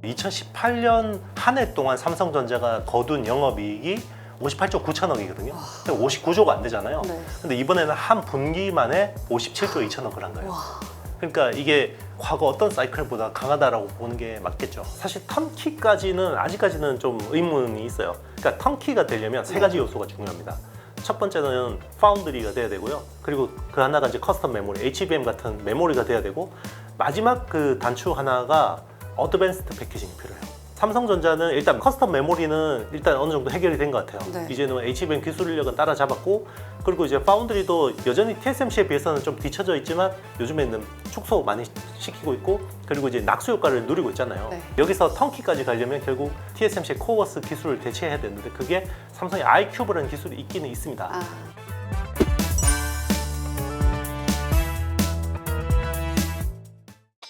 2018년 한 해 동안 삼성전자가 거둔 영업이익이 58조 9천억이거든요. 59조가 안 되잖아요. 네. 근데 이번에는 한 분기 만에 57조 2천억을 한 거예요. 와. 그러니까 이게 과거 어떤 사이클보다 강하다라고 보는 게 맞겠죠. 사실 턴키까지는 아직까지는 좀 의문이 있어요. 그러니까 턴키가 되려면 세 가지 요소가 중요합니다. 첫 번째는 파운드리가 돼야 되고요. 그리고 그 하나가 이제 커스텀 메모리, HBM 같은 메모리가 돼야 되고, 마지막 그 단추 하나가 어드밴스드 패키징이 필요해요. 삼성전자는 일단 커스텀 메모리는 일단 어느 정도 해결이 된 것 같아요. 네. 이제는 HBM 기술 인력은 따라잡았고, 그리고 이제 파운드리도 여전히 TSMC에 비해서는 좀 뒤쳐져 있지만 요즘에는 축소 많이 시키고 있고, 그리고 이제 낙수 효과를 누리고 있잖아요. 네. 여기서 턴키까지 가려면 결국 TSMC의 코어스 기술을 대체해야 되는데, 그게 삼성의 iCube라는 기술이 있기는 있습니다. 아.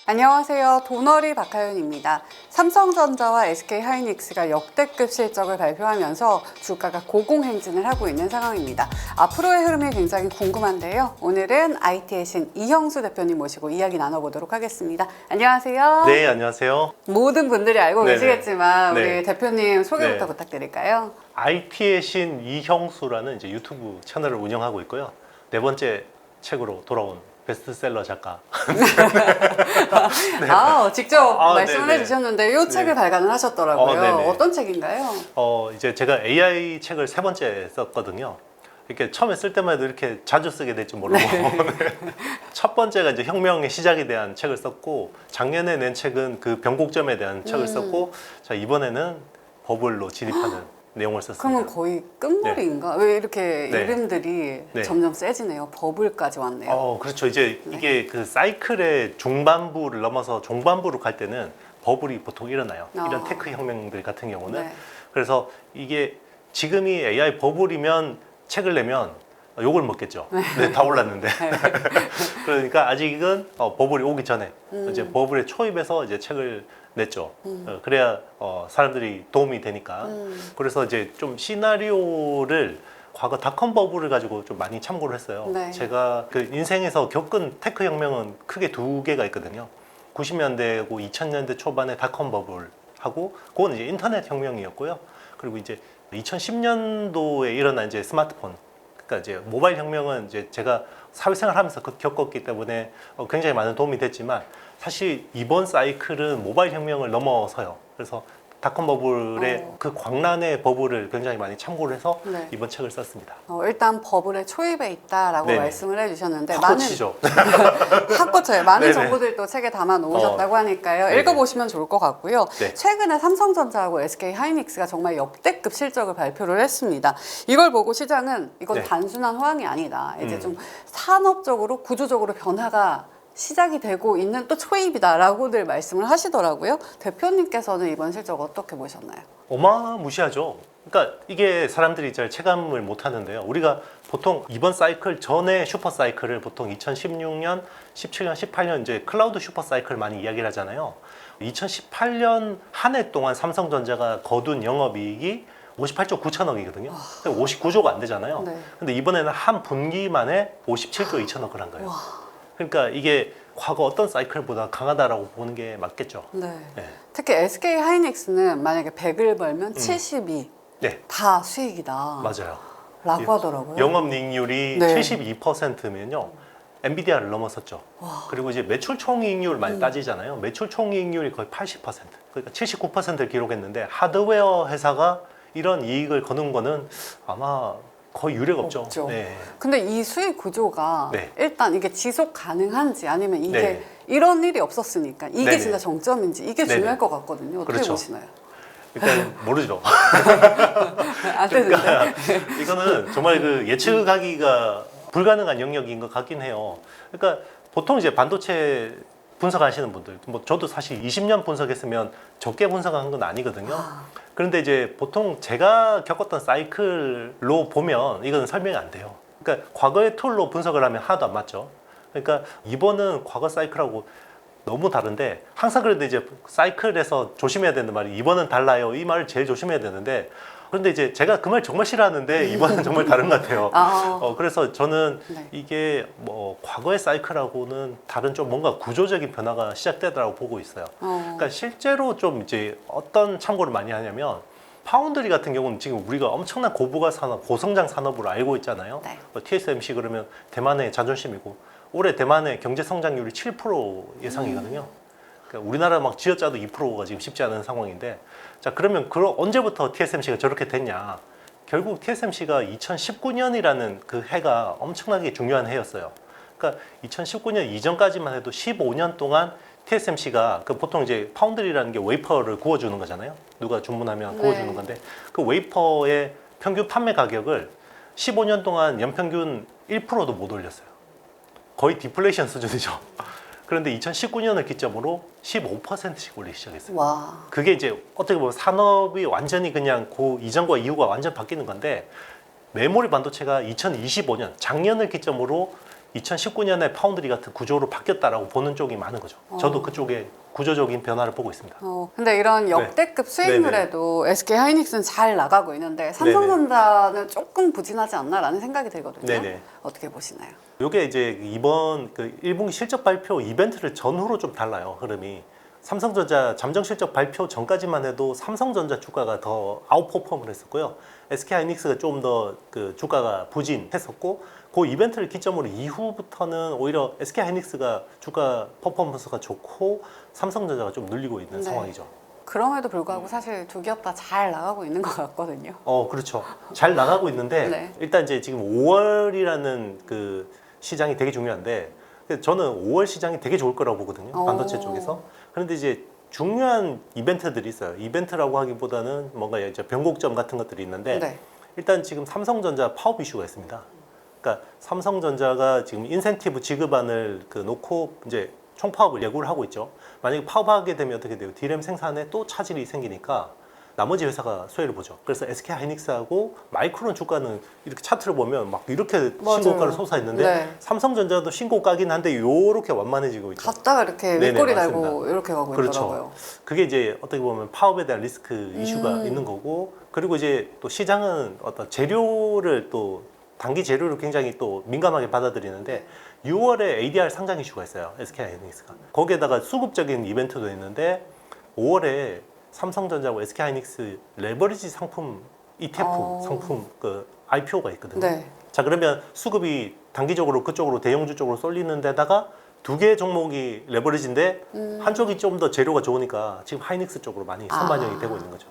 안녕하세요. 도너리 박하윤입니다. 삼성전자와 SK하이닉스가 역대급 실적을 발표하면서 주가가 고공행진을 하고 있는 상황입니다. 앞으로의 흐름이 굉장히 궁금한데요. 오늘은 IT의 신 이형수 대표님 모시고 이야기 나눠보도록 하겠습니다. 안녕하세요. 네, 안녕하세요. 모든 분들이 알고 네네. 계시겠지만 우리 네. 대표님 소개부터 네. 부탁드릴까요? IT의 신 이형수라는 이제 유튜브 채널을 운영하고 있고요. 네 번째 책으로 돌아온 베스트셀러 작가. 아, 직접 말씀을 네네. 해주셨는데 이 책을 발간을 하셨더라고요. 네네. 어떤 책인가요? 이제 제가 AI 책을 세 번째 썼거든요. 이렇게 처음에 쓸 때만 해도 이렇게 자주 쓰게 될 줄 모르고 첫 번째가 이제 혁명의 시작에 대한 책을 썼고, 작년에 낸 책은 그 변곡점에 대한 책을 썼고, 자 이번에는 버블로 진입하는 내용을 썼습니다. 그러면 거의 끝물인가? 왜 이렇게 네. 이름들이 네. 점점 세지네요. 버블까지 왔네요. 그렇죠. 이제 이게 그 사이클의 중반부를 넘어서 종반부로 갈 때는 버블이 보통 일어나요. 이런 테크 혁명들 같은 경우는. 네. 그래서 이게 지금이 AI 버블이면 책을 내면 욕을 먹겠죠. 네, 다 올랐는데. 그러니까 아직은 버블이 오기 전에 이제 버블에 초입해서 이제 책을 냈죠. 그래야 사람들이 도움이 되니까. 그래서 이제 좀 시나리오를 과거 닷컴 버블을 가지고 좀 많이 참고를 했어요. 네. 제가 그 인생에서 겪은 테크 혁명은 크게 두 개가 있거든요. 90년대고 2000년대 초반에 닷컴 버블하고, 그건 이제 인터넷 혁명이었고요. 그리고 이제 2010년도에 일어난 이제 스마트폰, 그러니까 이제 모바일 혁명은 이제 제가 사회생활하면서 겪었기 때문에 굉장히 많은 도움이 됐지만, 사실 이번 사이클은 모바일 혁명을 넘어서요. 그래서 닷컴 버블의 그 광란의 버블을 굉장히 많이 참고를 해서 네. 이번 책을 썼습니다. 일단 버블의 초입에 있다라고 네네. 말씀을 해주셨는데 핫꽃이죠. 핫꽃이에요. 많은 네네. 정보들도 책에 담아 놓으셨다고 하니까요. 네네. 읽어보시면 좋을 것 같고요. 네. 최근에 삼성전자하고 SK하이닉스가 정말 역대급 실적을 발표를 했습니다. 이걸 보고 시장은 이건 네. 단순한 호황이 아니다. 이제 좀 산업적으로 구조적으로 변화가 시작이 되고 있는 또 초입이다라고들 말씀을 하시더라고요. 대표님께서는 이번 실적 어떻게 보셨나요? 어마무시하죠. 그러니까 이게 사람들이 잘 체감을 못 하는데요. 우리가 보통 이번 사이클 전에 슈퍼 사이클을 보통 2016년, 17년, 18년 이제 클라우드 슈퍼 사이클 많이 이야기를 하잖아요. 2018년 한 해 동안 삼성전자가 거둔 영업이익이 58조 9천억이거든요. 59조가 안 되잖아요. 네. 근데 이번에는 한 분기 만에 57조 2천억을 한 거예요. 그러니까 이게 과거 어떤 사이클보다 강하다라고 보는 게 맞겠죠. 네. 네. 특히 SK하이닉스는 만약에 100을 벌면 72 네, 다 수익이다 맞아요. 라고 하더라고요. 영업이익률이 네. 72%면요. 엔비디아를 넘어섰죠. 그리고 이제 매출 총이익률 많이 따지잖아요. 매출 총이익률이 거의 80%. 그러니까 79%를 기록했는데, 하드웨어 회사가 이런 이익을 거둔 거는 아마 거의 유례가 없죠. 없죠. 네. 근데 이 수익 구조가 네. 일단 이게 지속 가능한지, 아니면 이게 네. 이런 일이 없었으니까 이게 네네. 진짜 정점인지, 이게 네네. 중요할 것 같거든요. 어떻게 그렇죠. 보시나요? 일단 모르죠. 안 되는데. 그러니까 이거는 정말 그 예측하기가 불가능한 영역인 것 같긴 해요. 그러니까 보통 이제 반도체 분석하시는 분들, 뭐 저도 사실 20년 분석했으면 적게 분석한 건 아니거든요. 그런데 이제 보통 제가 겪었던 사이클로 보면 이건 설명이 안 돼요. 그러니까 과거의 툴로 분석을 하면 하나도 안 맞죠. 그러니까 이번은 과거 사이클하고 너무 다른데, 항상 그래도 이제 사이클에서 조심해야 되는 말이 이번은 달라요. 이 말을 제일 조심해야 되는데, 그런데 이제 제가 그 말 정말 싫어하는데 이번은 정말 다른 것 같아요. 그래서 저는 네. 이게 뭐 과거의 사이클하고는 다른 좀 뭔가 구조적인 변화가 시작되더라고 보고 있어요. 그러니까 실제로 좀 이제 어떤 참고를 많이 하냐면 파운드리 같은 경우는 지금 우리가 엄청난 고부가 산업, 고성장 산업으로 알고 있잖아요. 네. TSMC 그러면 대만의 자존심이고 올해 대만의 경제 성장률이 7% 예상이거든요. 그러니까 우리나라 막 쥐어짜도 2%가 지금 쉽지 않은 상황인데, 자 그러면 언제부터 TSMC가 저렇게 됐냐? 결국 TSMC가 2019년이라는 그 해가 엄청나게 중요한 해였어요. 그러니까 2019년 이전까지만 해도 15년 동안 TSMC가 그 보통 이제 파운드리라는 게 웨이퍼를 구워주는 거잖아요. 누가 주문하면 구워주는 네. 건데 그 웨이퍼의 평균 판매 가격을 15년 동안 연평균 1%도 못 올렸어요. 거의 디플레이션 수준이죠. 그런데 2019년을 기점으로 15%씩 올리기 시작했어요. 와. 그게 이제 어떻게 보면 산업이 완전히 그냥 그 이전과 이후가 완전 바뀌는 건데, 메모리 반도체가 2025년 작년을 기점으로 2019년에 파운드리 같은 구조로 바뀌었다라고 보는 쪽이 많은 거죠. 저도 그쪽에 구조적인 변화를 보고 있습니다. 근데 이런 역대급 수익률에도 SK 하이닉스는 잘 나가고 있는데 삼성전자는 조금 부진하지 않나라는 생각이 들거든요. 네네. 어떻게 보시나요? 이게 이제 이번 그 1분기 실적 발표 이벤트를 전후로 좀 달라요, 흐름이. 삼성전자 잠정 실적 발표 전까지만 해도 삼성전자 주가가 더 아웃퍼폼을 했었고요. SK 하이닉스가 좀 더 그 주가가 부진했었고, 그 이벤트를 기점으로 이후부터는 오히려 SK 하이닉스가 주가 퍼포먼스가 좋고 삼성전자가 좀 눌리고 있는 네. 상황이죠. 그럼에도 불구하고 사실 두 기업 다 잘 나가고 있는 것 같거든요. 그렇죠. 잘 나가고 있는데 네. 일단 이제 지금 5월이라는 그 시장이 되게 중요한데, 저는 5월 시장이 되게 좋을 거라고 보거든요. 반도체 쪽에서. 그런데 이제 중요한 이벤트들이 있어요. 이벤트라고 하기보다는 뭔가 이제 변곡점 같은 것들이 있는데, 네. 일단 지금 삼성전자 파업 이슈가 있습니다. 그러니까 삼성전자가 지금 인센티브 지급안을 놓고 이제 총파업을 예고를 하고 있죠. 만약에 파업하게 되면 어떻게 돼요? D램 생산에 또 차질이 생기니까 나머지 회사가 수혜를 보죠. 그래서 SK 하이닉스하고 마이크론 주가는 이렇게 차트를 보면 막 이렇게 맞아요. 신고가를 솟아있는데, 네. 삼성전자도 신고가긴 한데 요렇게 완만해지고 있죠. 갔다가 이렇게 네네, 윗꼬리 맞습니다. 달고 이렇게 가고 그렇죠. 있더라고요. 그게 이제 어떻게 보면 파업에 대한 리스크 이슈가 있는 거고, 그리고 이제 또 시장은 어떤 재료를 또 단기 재료를 굉장히 또 민감하게 받아들이는데, 6월에 ADR 상장 이슈가 있어요, SK 하이닉스가. 거기에다가 수급적인 이벤트도 있는데 5월에 삼성전자하고 SK 하이닉스 레버리지 상품 ETF 상품 그 IPO가 있거든요. 네. 자 그러면 수급이 단기적으로 그쪽으로 대형주 쪽으로 쏠리는 데다가 두 개의 종목이 레버리지인데 한쪽이 좀 더 재료가 좋으니까 지금 하이닉스 쪽으로 많이 선반영이 되고 있는 거죠.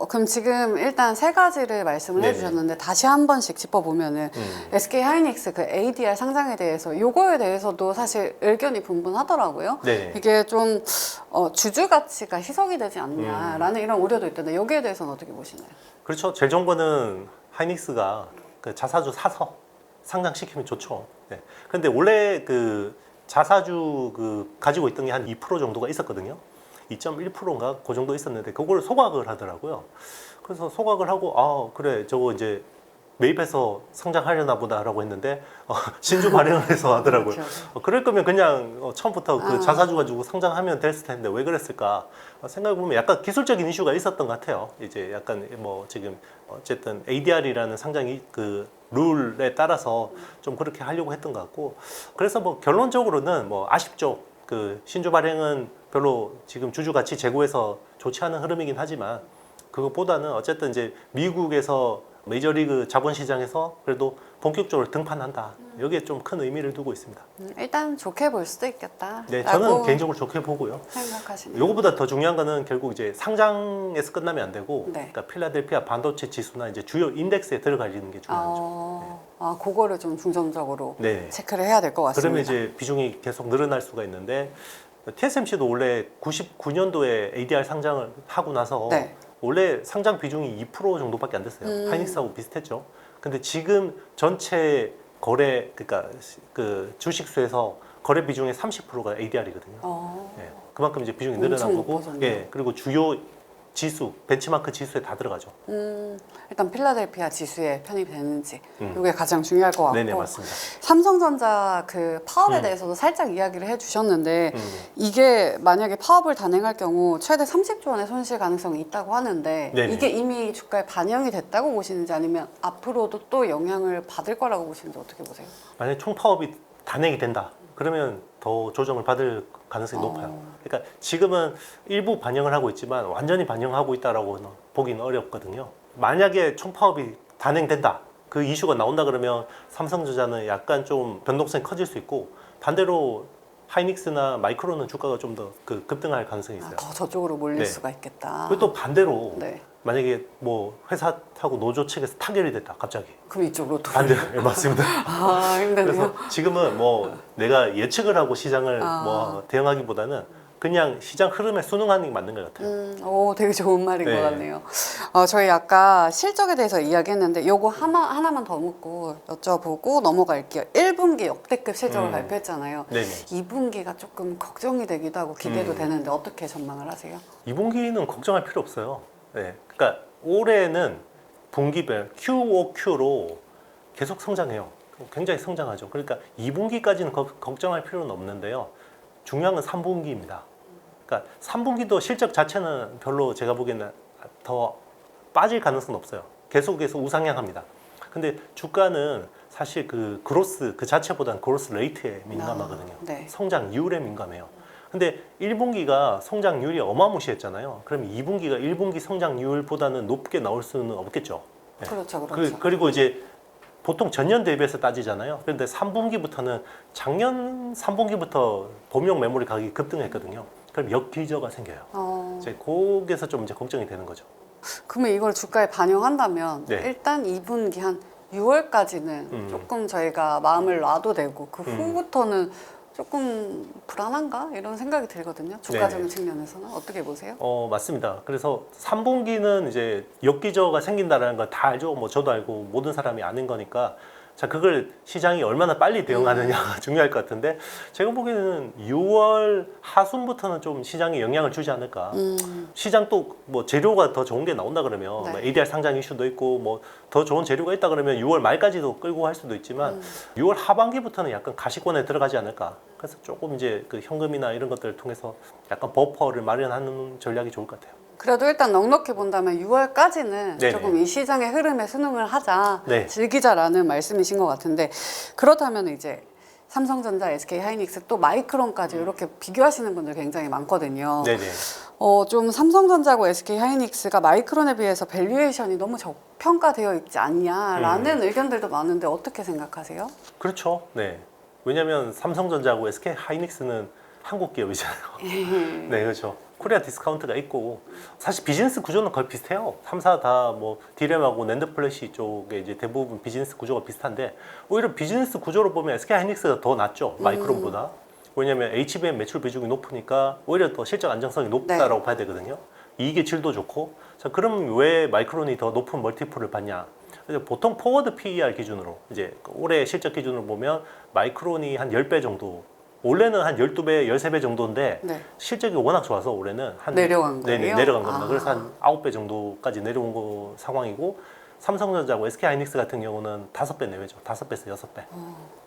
그럼 지금 일단 세 가지를 말씀을 네네. 해주셨는데 다시 한 번씩 짚어보면은 SK 하이닉스 그 ADR 상장에 대해서 요거에 대해서도 사실 의견이 분분하더라고요. 네. 이게 좀 주주 가치가 희석이 되지 않냐라는 이런 우려도 있던데 여기에 대해서는 어떻게 보시나요? 그렇죠. 제일 좋은 거는 하이닉스가 그 자사주 사서 상장시키면 좋죠. 네. 근데 원래 그 자사주 그 가지고 있던 게 한 2% 정도가 있었거든요. 2.1%인가 그 정도 있었는데 그걸 소각을 하더라고요. 그래서 소각을 하고 그래 저거 이제 매입해서 상장하려나 보다라고 했는데 신주 발행을 해서 하더라고요. 그렇죠. 그럴 거면 그냥 처음부터 그 자사주 가지고 상장하면 됐을 텐데 왜 그랬을까 생각해보면 약간 기술적인 이슈가 있었던 것 같아요. 이제 약간 뭐 지금 어쨌든 ADR이라는 상장이 그 룰에 따라서 좀 그렇게 하려고 했던 것 같고, 그래서 뭐 결론적으로는 뭐 아쉽죠. 그 신주 발행은 별로 지금 주주 가치 제고에서 좋지 않은 흐름이긴 하지만, 그것보다는 어쨌든 이제 미국에서 메이저리그 자본시장에서 그래도 본격적으로 등판한다. 여기에 좀 큰 의미를 두고 있습니다. 일단 좋게 볼 수도 있겠다. 네, 저는 개인적으로 좋게 보고요. 생각하시네요. 요거보다 더 중요한 거는 결국 이제 상장에서 끝나면 안 되고, 네. 그러니까 필라델피아 반도체 지수나 이제 주요 인덱스에 들어가는 게 중요하죠. 그거를 좀 중점적으로 네. 체크를 해야 될 것 같습니다. 그러면 이제 비중이 계속 늘어날 수가 있는데, TSMC도 원래 99년도에 ADR 상장을 하고 나서 네. 원래 상장 비중이 2% 정도밖에 안 됐어요. 하이닉스하고 비슷했죠. 근데 지금 전체 거래, 그러니까 그 주식수에서 거래 비중의 30%가 ADR이거든요. 예, 그만큼 이제 비중이 늘어난 엄청 거고, 높아졌네요. 예, 그리고 주요 지수, 벤치마크 지수에 다 들어가죠. 일단 필라델피아 지수에 편입이 되는지 이게 가장 중요할 것 같고 네네, 맞습니다. 삼성전자 그 파업에 대해서도 살짝 이야기를 해주셨는데 이게 만약에 파업을 단행할 경우 최대 30조 원의 손실 가능성이 있다고 하는데 네네. 이게 이미 주가에 반영이 됐다고 보시는지 아니면 앞으로도 또 영향을 받을 거라고 보시는지 어떻게 보세요? 만약에 총파업이 단행이 된다. 그러면 더 조정을 받을 가능성이 높아요. 그러니까 지금은 일부 반영을 하고 있지만 완전히 반영하고 있다라고 보기는 어렵거든요. 만약에 총파업이 단행된다. 그 이슈가 나온다 그러면 삼성전자는 약간 좀 변동성이 커질 수 있고 반대로 하이닉스나 마이크론은 주가가 좀 더 급등할 가능성이 있어요. 더 저쪽으로 몰릴 네. 수가 있겠다. 그리고 또 반대로 네. 만약에 뭐 회사하고 노조 측에서 타결이 됐다 갑자기 그럼 이쪽으로 또 반대로 네, 맞습니다. 아 힘드네요. 그래서 지금은 뭐 내가 예측을 하고 시장을 뭐 대응하기보다는 그냥 시장 흐름에 순응하는 게 맞는 것 같아요. 오, 되게 좋은 말인 네. 것 같네요. 저희 아까 실적에 대해서 이야기했는데 요거 하나만 더 묻고 여쭤보고 넘어갈게요. 1분기 역대급 실적을 발표했잖아요. 네네. 2분기가 조금 걱정이 되기도 하고 기대도 되는데 어떻게 전망을 하세요? 2분기는 걱정할 필요 없어요. 네. 그러니까 올해는 분기별 QOQ로 계속 성장해요. 굉장히 성장하죠. 그러니까 2분기까지는 걱정할 필요는 없는데요. 중요한 건 3분기입니다. 그러니까 3분기도 실적 자체는 별로 제가 보기에는 더 빠질 가능성은 없어요. 계속해서 우상향합니다. 근데 주가는 사실 그 그로스 그 자체보다는 그로스 레이트에 민감하거든요. 네. 성장률에 민감해요. 근데 1분기가 성장률이 어마무시했잖아요. 그럼 2분기가 1분기 성장률보다는 높게 나올 수는 없겠죠. 네. 그렇죠, 그렇죠. 그리고 이제 보통 전년 대비해서 따지잖아요. 그런데 3분기부터는 작년 3분기부터 범용 메모리 가격이 급등했거든요. 그럼 역기저가 생겨요. 이제 거기에서 좀 이제 걱정이 되는 거죠. 그러면 이걸 주가에 반영한다면 네. 일단 2분기 한 6월까지는 조금 저희가 마음을 놔도 되고 그 후부터는 조금 불안한가 이런 생각이 들거든요. 주가적인 네네. 측면에서는 어떻게 보세요? 맞습니다. 그래서 3분기는 이제 역기저가 생긴다라는 걸 다 알죠. 뭐 저도 알고 모든 사람이 아는 거니까. 자, 그걸 시장이 얼마나 빨리 대응하느냐가 중요할 것 같은데 제가 보기에는 6월 하순부터는 좀 시장에 영향을 주지 않을까. 시장 또 뭐 재료가 더 좋은 게 나온다 그러면 네. 뭐 ADR 상장 이슈도 있고 뭐 더 좋은 재료가 있다 그러면 6월 말까지도 끌고 할 수도 있지만 6월 하반기부터는 약간 가시권에 들어가지 않을까. 그래서 조금 이제 그 현금이나 이런 것들을 통해서 약간 버퍼를 마련하는 전략이 좋을 것 같아요. 그래도 일단 넉넉히 본다면 6월까지는 네네. 조금 이 시장의 흐름에 순응을 하자, 네. 즐기자라는 말씀이신 것 같은데 그렇다면 이제 삼성전자, SK 하이닉스 또 마이크론까지 이렇게 비교하시는 분들 굉장히 많거든요. 네네. 좀 삼성전자고 SK 하이닉스가 마이크론에 비해서 밸류에이션이 너무 저평가되어 있지 않냐라는 의견들도 많은데 어떻게 생각하세요? 그렇죠. 네. 왜냐하면 삼성전자하고 SK 하이닉스는 한국 기업이잖아요. 네, 그렇죠. 코리아 디스카운트가 있고 사실 비즈니스 구조는 거의 비슷해요. 3사 다 뭐 디램하고 낸드 플래시 쪽에 이제 대부분 비즈니스 구조가 비슷한데 오히려 비즈니스 구조로 보면 SK 하이닉스가 더 낫죠. 마이크론보다. 왜냐하면 HBM 매출 비중이 높으니까 오히려 더 실적 안정성이 높다라고 봐야 되거든요. 이익의 질도 좋고. 자, 그럼 왜 마이크론이 더 높은 멀티플을 받냐? 보통 포워드 PER 기준으로 이제 올해 실적 기준으로 보면 마이크론이 한 10배 정도. 원래는 한 12배, 13배 정도인데 네. 실적이 워낙 좋아서 올해는 한 내려간 거예요? 네네, 내려간 겁니다. 아. 그래서 한 9배 정도까지 내려온 거 상황이고 삼성전자하고 SK 하이닉스 같은 경우는 5배 내외죠. 5배에서 6배.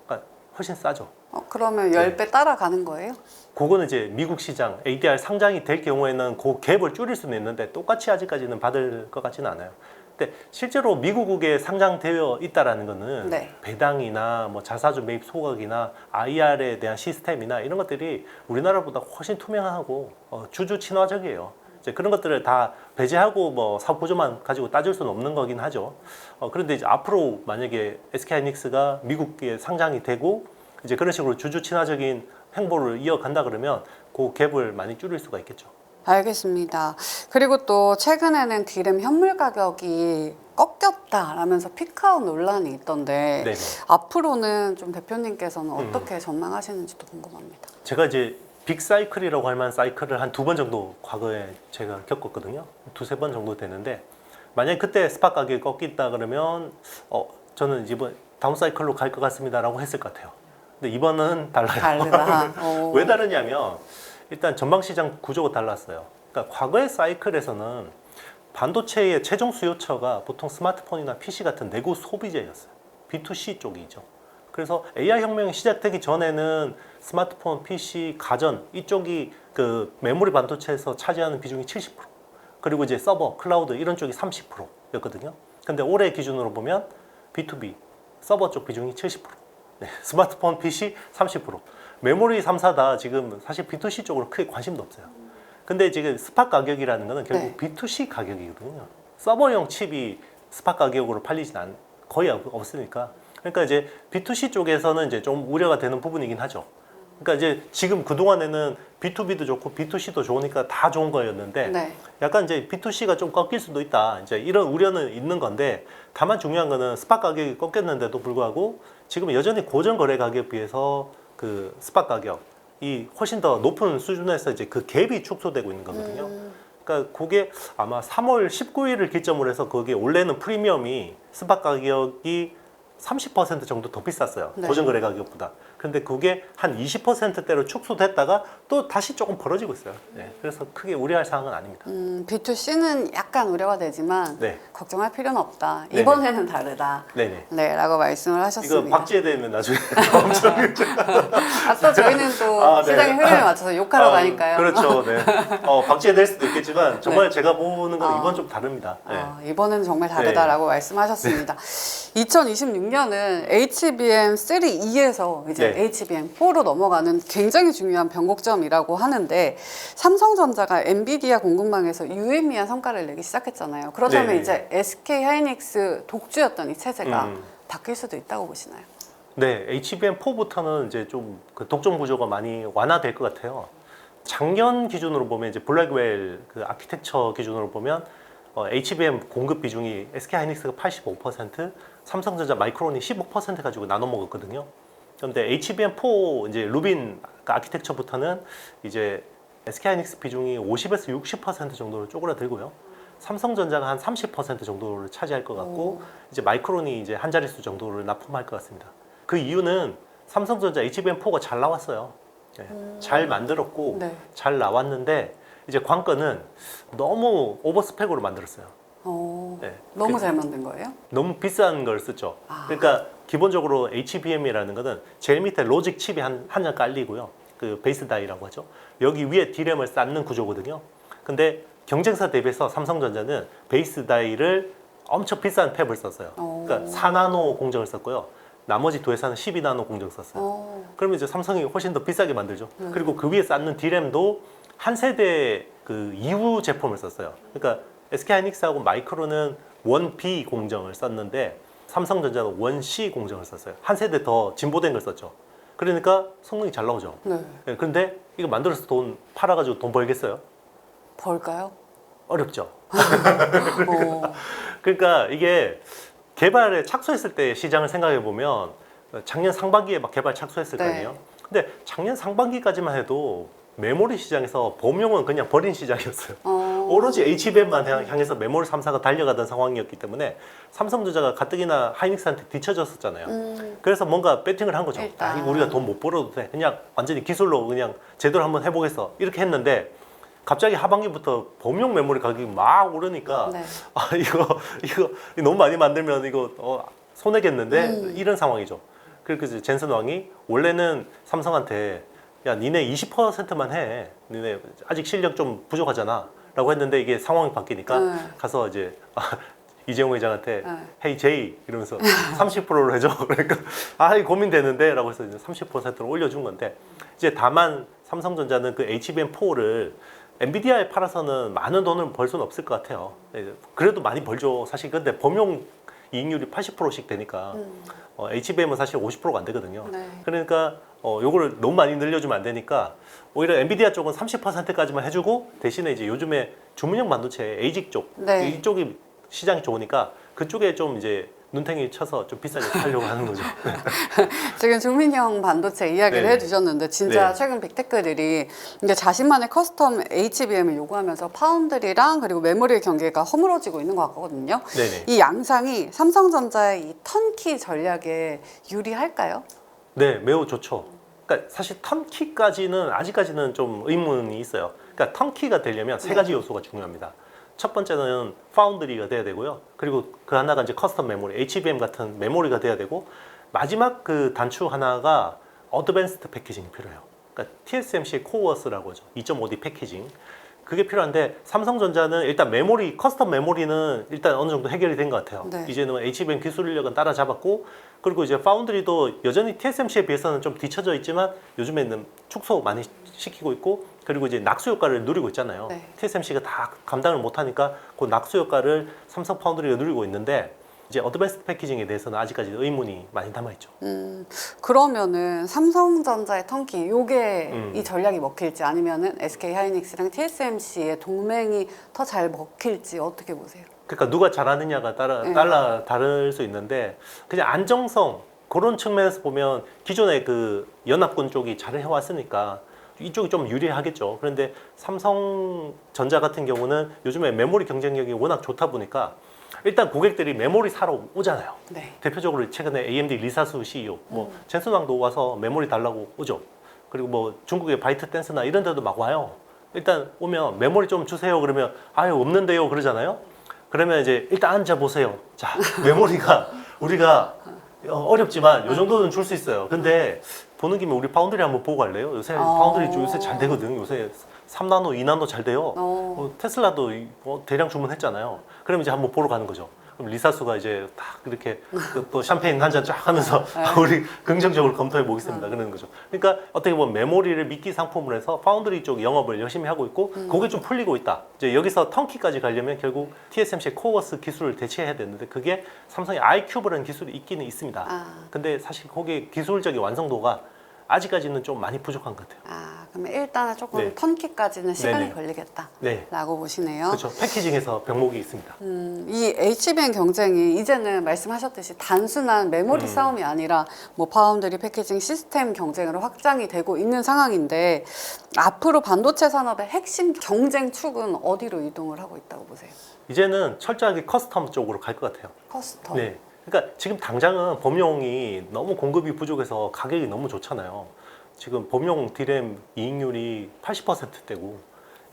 그러니까 훨씬 싸죠. 그러면 10배 따라가는 거예요? 그거는 이제 미국 시장 ADR 상장이 될 경우에는 그 갭을 줄일 수는 있는데 똑같이 아직까지는 받을 것 같지는 않아요. 근데 실제로 미국에 상장되어 있다라는 거는 네. 배당이나 뭐 자사주 매입 소각이나 IR에 대한 시스템이나 이런 것들이 우리나라보다 훨씬 투명하고 주주 친화적이에요. 이제 그런 것들을 다 배제하고 뭐 사업 구조만 가지고 따질 수는 없는 거긴 하죠. 그런데 이제 앞으로 만약에 SK하이닉스가 미국에 상장이 되고 이제 그런 식으로 주주 친화적인 행보를 이어간다 그러면 그 갭을 많이 줄일 수가 있겠죠. 알겠습니다. 그리고 또 최근에는 디램 현물 가격이 꺾였다라면서 피크아웃 논란이 있던데 네네. 앞으로는 좀 대표님께서는 어떻게 전망하시는지도 궁금합니다. 제가 이제 빅 사이클이라고 할 만한 사이클을 한 2번 정도 과거에 제가 겪었거든요. 2-3번 정도 되는데 만약에 그때 스팟 가격이 꺾였다 그러면 저는 이번 다운 사이클로 갈 것 같습니다라고 했을 것 같아요. 근데 이번은 달라요. 다르다. 왜 다르냐면 일단 전방시장 구조가 달랐어요. 그러니까 과거의 사이클에서는 반도체의 최종 수요처가 보통 스마트폰이나 PC 같은 내구 소비재였어요. B2C 쪽이죠. 그래서 AI 혁명이 시작되기 전에는 스마트폰, PC, 가전 이쪽이 그 메모리 반도체에서 차지하는 비중이 70%, 그리고 이제 서버, 클라우드 이런 쪽이 30%였거든요. 근데 올해 기준으로 보면 B2B 서버 쪽 비중이 70%, 네, 스마트폰, PC 30%, 메모리 3사 다 지금 사실 B2C 쪽으로 크게 관심도 없어요. 근데 지금 스팟 가격이라는 거는 결국 B2C 가격이거든요. 서버용 칩이 스팟 가격으로 팔리진 거의 없으니까. 그러니까 이제 B2C 쪽에서는 이제 좀 우려가 되는 부분이긴 하죠. 그러니까 이제 지금 그동안에는 B2B도 좋고 B2C도 좋으니까 다 좋은 거였는데 네. 약간 이제 B2C가 좀 꺾일 수도 있다. 이제 이런 우려는 있는 건데 다만 중요한 거는 스팟 가격이 꺾였는데도 불구하고 지금 여전히 고전 거래 가격에 비해서 그 스팟 가격이 훨씬 더 높은 수준에서 이제 그 갭이 축소되고 있는 거거든요. 그러니까 그게 아마 3월 19일을 기점으로 해서 거기에 원래는 프리미엄이 스팟 가격이 30% 정도 더 비쌌어요. 네. 고전 거래 가격보다. 근데 그게 한 20%대로 축소됐다가 또 다시 조금 벌어지고 있어요. 네. 그래서 크게 우려할 사항은 아닙니다. B2C는 약간 우려가 되지만 네. 걱정할 필요는 없다. 네네. 이번에는 다르다. 네네. 네, 라고 말씀을 이거 하셨습니다. 박제되면 나중에 엄청 또 저희는 또 네. 시장의 흐름에 맞춰서 욕하러 가니까요. 그렇죠. 네. 박제될 수도 있겠지만 정말 제가 보는 건 이번 좀 다릅니다. 네. 이번은 정말 다르다라고 말씀하셨습니다. 2026년은 HBM3E에서 이제 네. HBM4로 넘어가는 굉장히 중요한 변곡점이라고 하는데 삼성전자가 엔비디아 공급망에서 유의미한 성과를 내기 시작했잖아요. 그렇다면 네. 이제 SK 하이닉스 독주였던 이 체제가 바뀔 수도 있다고 보시나요? 네, HBM4부터는 이제 좀 그 독점 구조가 많이 완화될 것 같아요. 작년 기준으로 보면 이제 블랙웰 그 아키텍처 기준으로 보면 HBM 공급 비중이 SK 하이닉스가 85%, 삼성전자 마이크론이 15% 가지고 나눠 먹었거든요. 그런데 HBM4 이제 루빈 그 아키텍처부터는 이제 SK 하이닉스 비중이 50에서 60% 정도로 쪼그라들고요. 삼성전자가 한 30% 정도를 차지할 것 같고 이제 마이크론이 이제 한 자릿수 정도를 납품할 것 같습니다. 그 이유는 삼성전자 HBM4가 잘 나왔어요. 네, 잘 만들었고 네. 잘 나왔는데 이제 관건은 너무 오버스펙으로 만들었어요. 네. 너무 잘 만든 거예요? 너무 비싼 걸 썼죠. 그러니까 기본적으로 HBM이라는 거는 제일 밑에 로직 칩이 한 장 깔리고요. 그 베이스 다이라고 하죠. 여기 위에 D램을 쌓는 구조거든요. 근데 경쟁사 대비해서 삼성전자는 베이스 다이를 엄청 비싼 팹을 썼어요. 그러니까 4나노 공정을 썼고요. 나머지 두 회사는 12나노 공정 썼어요. 그러면 이제 삼성이 훨씬 더 비싸게 만들죠. 그리고 그 위에 쌓는 D램도 한 세대 그 이후 제품을 썼어요. 그러니까 SK 하이닉스하고 마이크론은 1B 공정을 썼는데 삼성전자는 1C 공정을 썼어요. 한 세대 더 진보된 걸 썼죠. 그러니까 성능이 잘 나오죠. 네. 네, 그런데 이거 만들어서 팔아가지고 돈 벌겠어요? 벌까요? 어렵죠. 그러니까 이게 개발에 착수했을 때 시장을 생각해 보면 작년 상반기에 막 개발 착수했을 거 아니에요. 근데 작년 상반기까지만 해도 메모리 시장에서 범용은 그냥 버린 시장이었어요. 오로지 HBM만 향해서 메모리 3사가 달려가던 상황이었기 때문에 삼성전자가 가뜩이나 하이닉스한테 뒤쳐졌었잖아요. 그래서 뭔가 배팅을 한 거죠. 이거 우리가 돈 못 벌어도 돼. 그냥 완전히 기술로 그냥 제대로 한번 해보겠어. 이렇게 했는데 갑자기 하반기부터 범용 메모리 가격이 막 오르니까 이거 너무 많이 만들면 이거 손해겠는데 이런 상황이죠. 그래서 젠슨 왕이 원래는 삼성한테 야 니네 20%만 해. 니네 아직 실력 좀 부족하잖아. 라고 했는데 이게 상황이 바뀌니까 가서 이제 이재용 회장한테 헤이 제이 이러면서 30%로 해줘. 그러니까 이거 고민되는데 라고 해서 이제 30%로 올려준 건데 이제 다만 삼성전자는 그 HBM4를 엔비디아에 팔아서는 많은 돈을 벌 수는 없을 것 같아요. 그래도 많이 벌죠. 사실 근데 범용 이익률이 80%씩 되니까 HBM은 사실 50%가 안 되거든요. 그러니까 요거를 너무 많이 늘려주면 안 되니까 오히려 엔비디아 쪽은 30%까지만 해주고 대신에 이제 요즘에 주문형 반도체 에이직 쪽 이쪽이 시장이 좋으니까 그쪽에 좀 이제 눈탱이 쳐서 좀 비싸게 팔려고 하는 거죠. 지금 주민형 반도체 이야기를 해주셨는데 진짜 최근 빅테크들이 이제 자신만의 커스텀 HBM을 요구하면서 파운드리랑 그리고 메모리의 경계가 허물어지고 있는 것 같거든요. 이 양상이 삼성전자의 이 턴키 전략에 유리할까요? 네, 매우 좋죠. 그러니까 사실 턴키까지는 아직까지는 좀 의문이 있어요. 그러니까 턴키가 되려면 세 가지 요소가 중요합니다. 첫 번째는 파운드리가 돼야 되고요. 그리고 그 하나가 이제 커스텀 메모리, HBM 같은 메모리가 돼야 되고, 마지막 그 단추 하나가 어드밴스드 패키징이 필요해요. 그러니까 TSMC 코어스라고 하죠. 2.5D 패키징. 그게 필요한데, 삼성전자는 일단 메모리, 커스텀 메모리는 일단 어느 정도 해결이 된 것 같아요. 네. 이제는 HBM 기술 인력은 따라잡았고, 그리고 이제 파운드리도 여전히 TSMC에 비해서는 좀 뒤쳐져 있지만 요즘에는 축소 많이 시키고 있고, 그리고 이제 낙수 효과를 누리고 있잖아요. 네. TSMC가 다 감당을 못하니까 그 낙수 효과를 삼성 파운드리가 누리고 있는데, 이제 어드밴스드 패키징에 대해서는 아직까지 의문이 많이 남아있죠. 그러면은 삼성전자의 턴키 요게 이 전략이 먹힐지 아니면은 SK 하이닉스랑 TSMC의 동맹이 더 잘 먹힐지 어떻게 보세요? 그러니까 누가 잘하느냐가 네. 따라 다를 수 있는데, 그냥 안정성 그런 측면에서 보면 기존의 그 연합군 쪽이 잘 해왔으니까 이쪽이 좀 유리하겠죠. 그런데 삼성전자 같은 경우는 요즘에 메모리 경쟁력이 워낙 좋다 보니까 일단 고객들이 메모리 사러 오잖아요. 네. 대표적으로 최근에 AMD 리사수 CEO, 뭐 젠슨왕도 와서 메모리 달라고 오죠. 그리고 뭐 중국의 바이트 댄스나 이런 데도 막 와요. 일단 오면 메모리 좀 주세요 그러면 아유 없는데요 그러잖아요. 그러면 이제 일단 앉아 보세요. 자, 메모리가 우리가 어렵지만 요 정도는 줄 수 있어요. 근데 보는 김에 우리 파운드리 한번 보고 갈래요? 요새 파운드리 요새 잘 되거든. 요새 3나노, 2나노 잘 돼요. 테슬라도 대량 주문했잖아요. 그럼 이제 한번 보러 가는 거죠. 그럼 리사수가 이제 딱 이렇게 또 샴페인 한 잔 쫙 하면서 우리 긍정적으로 검토해 보겠습니다. 그러는 거죠. 그러니까 어떻게 보면 메모리를 미끼 상품으로 해서 파운드리 쪽 영업을 열심히 하고 있고, 그게 좀 풀리고 있다. 이제 여기서 턴키까지 가려면 결국 TSMC 코어스 기술을 대체해야 되는데, 그게 삼성의 iCube라는 기술이 있기는 있습니다. 근데 사실 거기에 기술적인 완성도가 아직까지는 좀 많이 부족한 것 같아요. 그러면 일단은 조금 네. 턴키까지는 시간이 네네. 걸리겠다라고 네. 보시네요. 그렇죠. 패키징에서 병목이 있습니다. 이 HBM 경쟁이 이제는 말씀하셨듯이 단순한 메모리 싸움이 아니라 뭐 파운드리 패키징 시스템 경쟁으로 확장이 되고 있는 상황인데, 앞으로 반도체 산업의 핵심 경쟁 축은 어디로 이동을 하고 있다고 보세요? 이제는 철저하게 커스텀 쪽으로 갈 것 같아요. 커스텀. 네. 그러니까 지금 당장은 범용이 너무 공급이 부족해서 가격이 너무 좋잖아요. 지금 범용 디램 이익률이 80%대고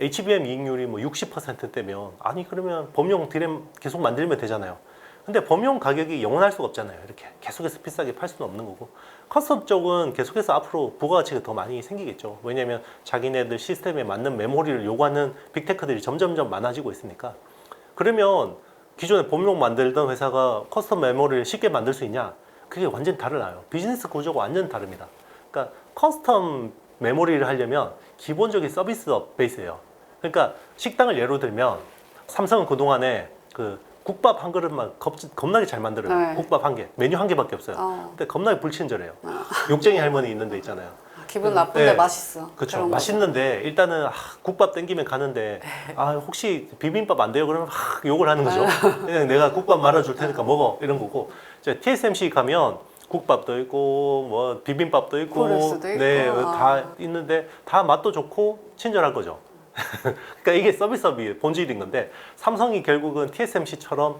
HBM 이익률이 뭐 60%대면, 아니 그러면 범용 디램 계속 만들면 되잖아요. 근데 범용 가격이 영원할 수가 없잖아요. 이렇게 계속해서 비싸게 팔 수는 없는 거고, 커스텀 쪽은 계속해서 앞으로 부가가치가 더 많이 생기겠죠. 왜냐하면 자기네들 시스템에 맞는 메모리를 요구하는 빅테크들이 점점점 많아지고 있으니까. 그러면 기존에 범용 만들던 회사가 커스텀 메모리를 쉽게 만들 수 있냐? 그게 완전히 달라요. 비즈니스 구조가 완전 다릅니다. 그러니까 커스텀 메모리를 하려면 기본적인 서비스업 베이스예요. 그러니까 식당을 예로 들면 삼성은 그동안에 그 국밥 한 그릇만 겁나게 잘 만들어요. 네. 국밥 한 개, 메뉴 한 개밖에 없어요. 근데 겁나게 불친절해요. 욕쟁이 할머니 있는 데 있잖아요. 기분 나쁜데 네. 맛있어. 그렇죠. 그런 맛있는데 일단은 국밥 땡기면 가는데, 혹시 비빔밥 안 돼요? 그러면 욕을 하는 거죠. 그냥 내가 국밥 말아줄 테니까 먹어 이런 거고, 이제 TSMC 가면 국밥도 있고 뭐 비빔밥도 있고, 코레스도 있고. 네, 다 있는데 다 맛도 좋고 친절할 거죠. 그러니까 이게 서비스업이 본질인 건데, 삼성이 결국은 TSMC처럼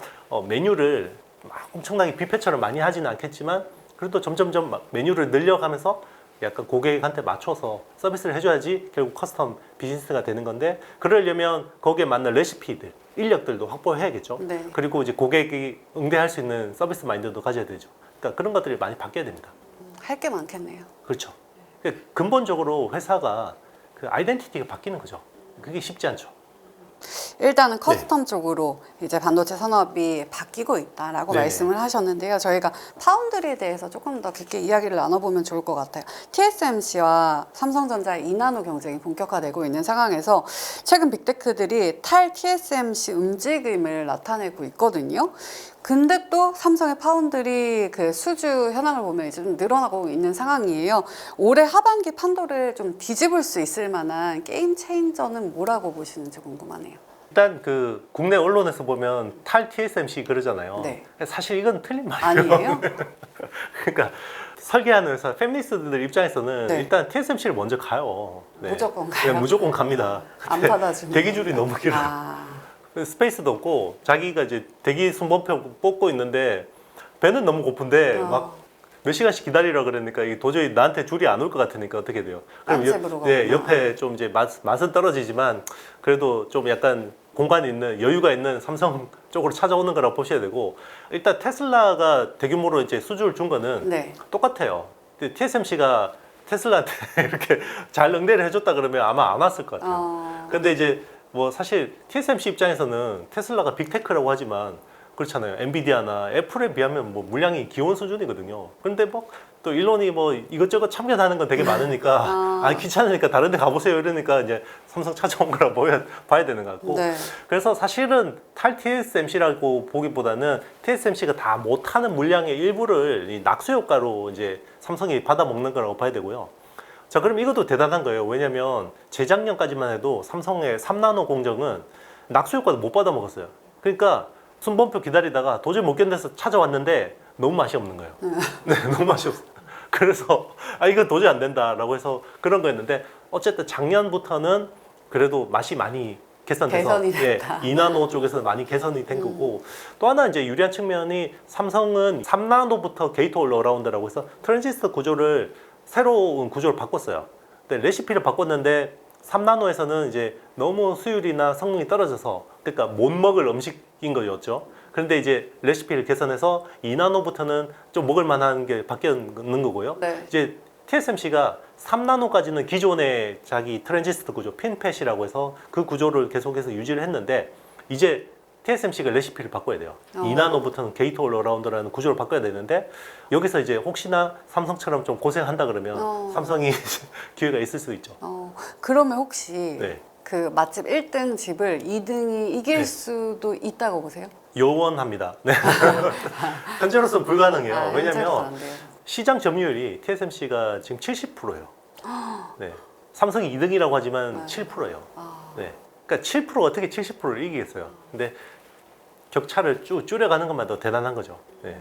메뉴를 막 엄청나게 뷔페처럼 많이 하지는 않겠지만, 그래도 점점점 막 메뉴를 늘려가면서 약간 고객한테 맞춰서 서비스를 해줘야지 결국 커스텀 비즈니스가 되는 건데, 그러려면 거기에 맞는 레시피들, 인력들도 확보해야겠죠. 네. 그리고 이제 고객이 응대할 수 있는 서비스 마인드도 가져야 되죠. 그러니까 그런 것들이 많이 바뀌어야 됩니다. 할 게 많겠네요. 그렇죠. 그러니까 근본적으로 회사가 그 아이덴티티가 바뀌는 거죠. 그게 쉽지 않죠. 일단은 커스텀 쪽으로 이제 반도체 산업이 바뀌고 있다라고 네. 말씀을 하셨는데요. 저희가 파운드리에 대해서 조금 더 깊게 이야기를 나눠보면 좋을 것 같아요. TSMC와 삼성전자의 2나노 경쟁이 본격화되고 있는 상황에서 최근 빅테크들이 탈 TSMC 움직임을 나타내고 있거든요. 근데 또 삼성의 파운드리 그 수주 현황을 보면 이제 좀 늘어나고 있는 상황이에요. 올해 하반기 판도를 좀 뒤집을 수 있을 만한 게임 체인저는 뭐라고 보시는지 궁금하네요. 일단 그 국내 언론에서 보면 탈 TSMC 그러잖아요. 네. 사실 이건 틀린 말이에요. 아니에요? 그러니까 설계하는 회사, 패밀리스트들 입장에서는 네. 일단 TSMC를 먼저 가요. 네. 무조건 가요? 네, 무조건 갑니다. 안 근데 받아주는 대기줄이 너무 길어요. 스페이스도 없고, 자기가 이제 대기 순번표 뽑고 있는데 배는 너무 고픈데 막 몇 시간씩 기다리라 그러니까 이게 도저히 나한테 줄이 안 올 것 같으니까 어떻게 돼요? 맛집으로 네, 가구나. 옆에 좀 이제 맛은 떨어지지만 그래도 좀 약간 공간이 있는 여유가 있는 삼성 쪽으로 찾아오는 거라고 보셔야 되고 일단 테슬라가 대규모로 이제 수주를 준 거는 네. 똑같아요. TSMC가 테슬라한테 이렇게 잘 응대를 해줬다 그러면 아마 안 왔을 것 같아요. 근데 이제 뭐 사실 TSMC 입장에서는 테슬라가 빅테크라고 하지만 그렇잖아요. 엔비디아나 애플에 비하면 뭐 물량이 기본 수준이거든요. 그런데 뭐 또 일론이 뭐 이것저것 참견하는 건 되게 많으니까 귀찮으니까 다른 데 가보세요 이러니까 이제 삼성 찾아온 거라 봐야 되는 것 같고 네. 그래서 사실은 탈 TSMC라고 보기보다는 TSMC가 다 못하는 물량의 일부를 이 낙수 효과로 이제 삼성이 받아먹는 거라고 봐야 되고요. 자, 그럼 이것도 대단한 거예요. 왜냐면 재작년까지만 해도 삼성의 3나노 공정은 낙수 효과도 못 받아먹었어요. 그러니까 순번표 기다리다가 도저히 못 견뎌서 찾아왔는데 너무 맛이 없는 거예요. 네, 너무 맛이 없어요. 그래서 이거 도저히 안 된다라고 해서 그런 거였는데 어쨌든 작년부터는 그래도 맛이 많이 개선돼서 개선이 됐다. 2나노 쪽에서 많이 개선이 된 거고 또 하나 이제 유리한 측면이 삼성은 3나노부터 게이트 올라운드라고 해서 트랜지스터 구조를 새로운 구조를 바꿨어요. 근데 레시피를 바꿨는데 3나노에서는 이제 너무 수율이나 성능이 떨어져서 그러니까 못 먹을 음식인 거였죠. 그런데 이제 레시피를 개선해서 2나노부터는 좀 먹을 만한 게 바뀌는 거고요. 네. 이제 TSMC가 3나노까지는 기존의 자기 트랜지스터 구조, 핀팻이라고 해서 그 구조를 계속해서 유지를 했는데 이제 TSMC가 레시피를 바꿔야 돼요. 2나노부터는 게이트 올어라운드라는 구조를 바꿔야 되는데 여기서 이제 혹시나 삼성처럼 좀 고생한다 그러면 삼성이 기회가 있을 수도 있죠. 그러면 혹시 네. 그 맛집 1등 집을 2등이 이길 네. 수도 있다고 보세요? 요원합니다. 네. 현재로서는 불가능해요. 현재로서는 왜냐면 안 돼요. 시장 점유율이 TSMC가 지금 70%예요. 네. 삼성이 2등이라고 하지만 7%예요. 네. 그러니까 7% 어떻게 70%를 이기겠어요? 근데 격차를 쭉 줄여가는 것만 더 대단한 거죠. 네.